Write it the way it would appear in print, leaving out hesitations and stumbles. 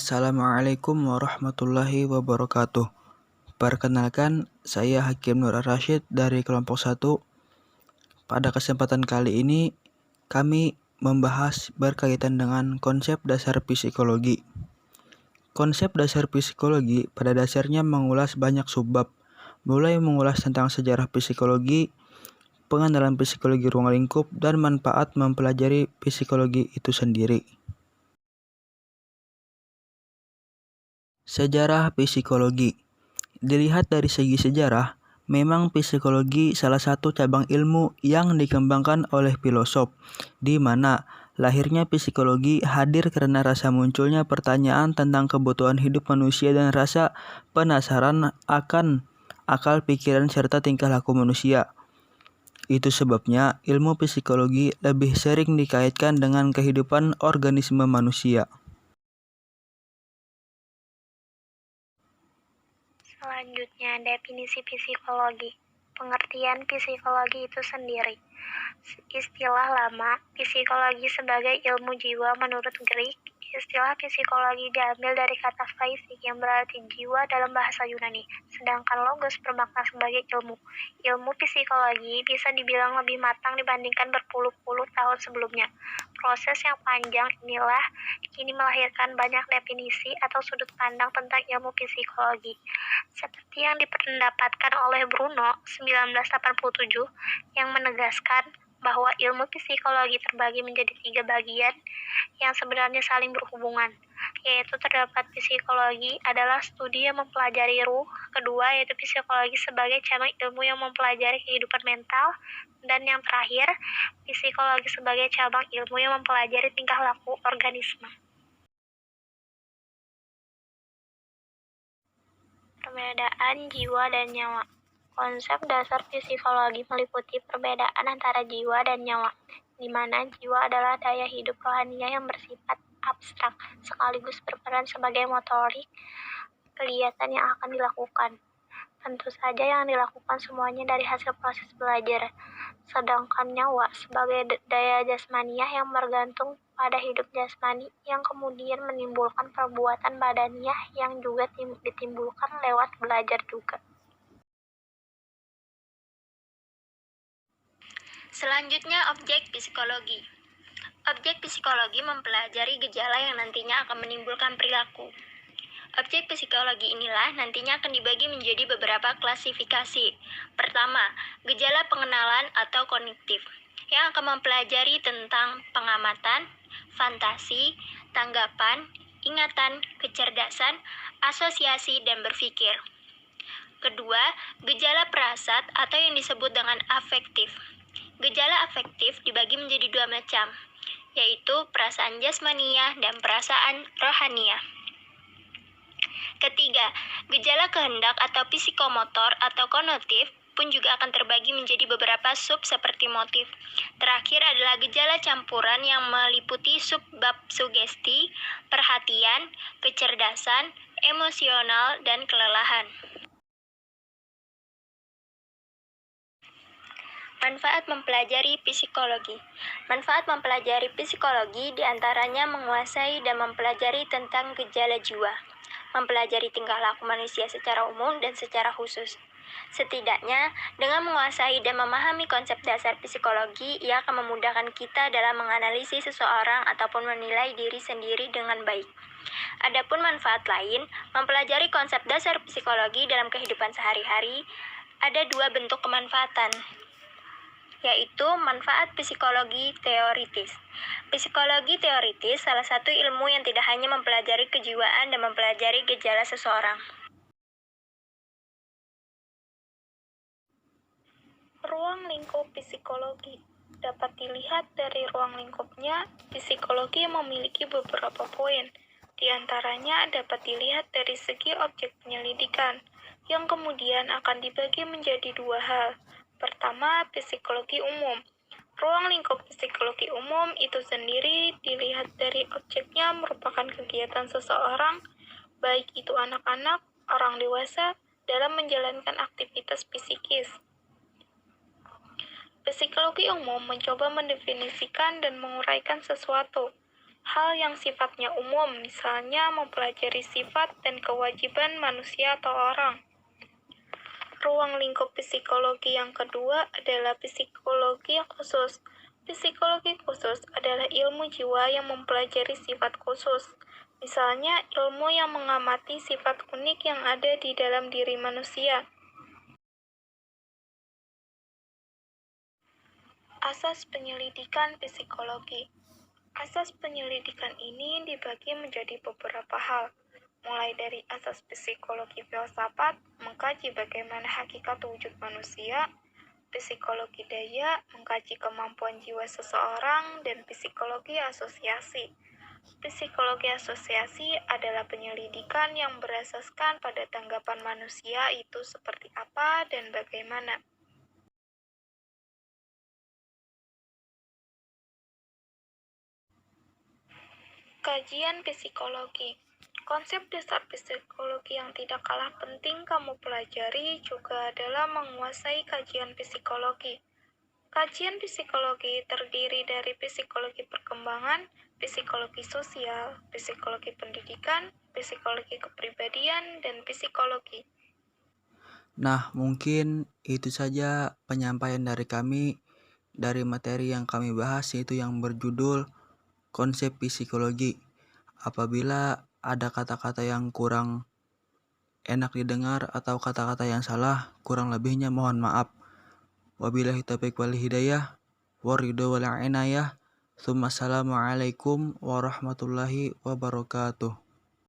Assalamualaikum warahmatullahi wabarakatuh. Perkenalkan, saya Hakim Nur Ar-Rasyid dari kelompok 1. Pada kesempatan kali ini, kami membahas berkaitan dengan konsep dasar psikologi. Konsep dasar psikologi pada dasarnya mengulas banyak subbab, mulai mengulas tentang sejarah psikologi, pengenalan psikologi ruang lingkup, dan manfaat mempelajari psikologi itu sendiri. Sejarah psikologi. Dilihat dari segi sejarah, memang psikologi salah satu cabang ilmu yang dikembangkan oleh filosof, di mana lahirnya psikologi hadir karena rasa munculnya pertanyaan tentang kebutuhan hidup manusia dan rasa penasaran akan akal pikiran serta tingkah laku manusia. Itu sebabnya ilmu psikologi lebih sering dikaitkan dengan kehidupan organisme manusia. Selanjutnya, definisi psikologi. Pengertian psikologi itu sendiri. Istilah lama, psikologi sebagai ilmu jiwa menurut Greek. Istilah psikologi diambil dari kata physis yang berarti jiwa dalam bahasa Yunani, sedangkan logos bermakna sebagai ilmu. Ilmu psikologi bisa dibilang lebih matang dibandingkan berpuluh-puluh tahun sebelumnya. Proses yang panjang inilah kini melahirkan banyak definisi atau sudut pandang tentang ilmu psikologi. Seperti yang dipendapatkan oleh Bruno 1987 yang menegaskan bahwa ilmu psikologi terbagi menjadi 3 bagian yang sebenarnya saling berhubungan, yaitu terdapat psikologi adalah studi yang mempelajari ruh, kedua yaitu psikologi sebagai cabang ilmu yang mempelajari kehidupan mental, dan yang terakhir, psikologi sebagai cabang ilmu yang mempelajari tingkah laku organisme. Perbedaan jiwa dan nyawa. Konsep dasar psikologi meliputi perbedaan antara jiwa dan nyawa, di mana jiwa adalah daya hidup rohania yang bersifat abstrak, sekaligus berperan sebagai motorik kegiatan yang akan dilakukan. Tentu saja yang dilakukan semuanya dari hasil proses belajar, sedangkan nyawa sebagai daya jasmaniah yang bergantung pada hidup jasmani yang kemudian menimbulkan perbuatan badaniah yang juga ditimbulkan lewat belajar juga. Selanjutnya, objek psikologi. Objek psikologi mempelajari gejala yang nantinya akan menimbulkan perilaku. Objek psikologi inilah nantinya akan dibagi menjadi beberapa klasifikasi. Pertama, gejala pengenalan atau kognitif, yang akan mempelajari tentang pengamatan, fantasi, tanggapan, ingatan, kecerdasan, asosiasi, dan berpikir. Kedua, gejala perasaan atau yang disebut dengan afektif. Gejala afektif dibagi menjadi 2 macam, yaitu perasaan jasmaniah dan perasaan rohaniah. Ketiga, gejala kehendak atau psikomotor atau konotif pun juga akan terbagi menjadi beberapa sub seperti motif. Terakhir adalah gejala campuran yang meliputi subbab sugesti, perhatian, kecerdasan, emosional, dan kelelahan. Manfaat mempelajari psikologi. Manfaat mempelajari psikologi diantaranya menguasai dan mempelajari tentang gejala jiwa, mempelajari tingkah laku manusia secara umum dan secara khusus. Setidaknya, dengan menguasai dan memahami konsep dasar psikologi, ia akan memudahkan kita dalam menganalisis seseorang ataupun menilai diri sendiri dengan baik. Adapun manfaat lain, mempelajari konsep dasar psikologi dalam kehidupan sehari-hari, ada 2 bentuk kemanfaatan, yaitu manfaat psikologi teoritis. Psikologi teoritis salah satu ilmu yang tidak hanya mempelajari kejiwaan dan mempelajari gejala seseorang. Ruang lingkup psikologi dapat dilihat dari ruang lingkupnya. Psikologi memiliki beberapa poin. Di antaranya dapat dilihat dari segi objek penyelidikan, yang kemudian akan dibagi menjadi 2 hal. Pertama, psikologi umum. Ruang lingkup psikologi umum itu sendiri dilihat dari objeknya merupakan kegiatan seseorang, baik itu anak-anak, orang dewasa, dalam menjalankan aktivitas psikis. Psikologi umum mencoba mendefinisikan dan menguraikan sesuatu. hal yang sifatnya umum, misalnya mempelajari sifat dan kewajiban manusia atau orang. Ruang lingkup psikologi yang kedua adalah psikologi khusus. Psikologi khusus adalah ilmu jiwa yang mempelajari sifat khusus. Misalnya, ilmu yang mengamati sifat unik yang ada di dalam diri manusia. Asas penyelidikan psikologi. Asas penyelidikan ini dibagi menjadi beberapa hal, mulai dari asas psikologi filsafat, mengkaji bagaimana hakikat wujud manusia, psikologi daya, mengkaji kemampuan jiwa seseorang, dan psikologi asosiasi. Psikologi asosiasi adalah penyelidikan yang berasaskan pada tanggapan manusia itu seperti apa dan bagaimana. Kajian psikologi. Konsep dasar psikologi yang tidak kalah penting kamu pelajari juga adalah menguasai kajian psikologi. Kajian psikologi terdiri dari psikologi perkembangan, psikologi sosial, psikologi pendidikan, psikologi kepribadian, dan psikologi. Nah, mungkin itu saja penyampaian dari kami dari materi yang kami bahas, yaitu yang berjudul konsep psikologi. Apabila ada kata-kata yang kurang enak didengar atau kata-kata yang salah, kurang lebihnya mohon maaf. Wabillahi taufiq wal hidayah, waridho wal inayah. Assalamualaikum warahmatullahi wabarakatuh.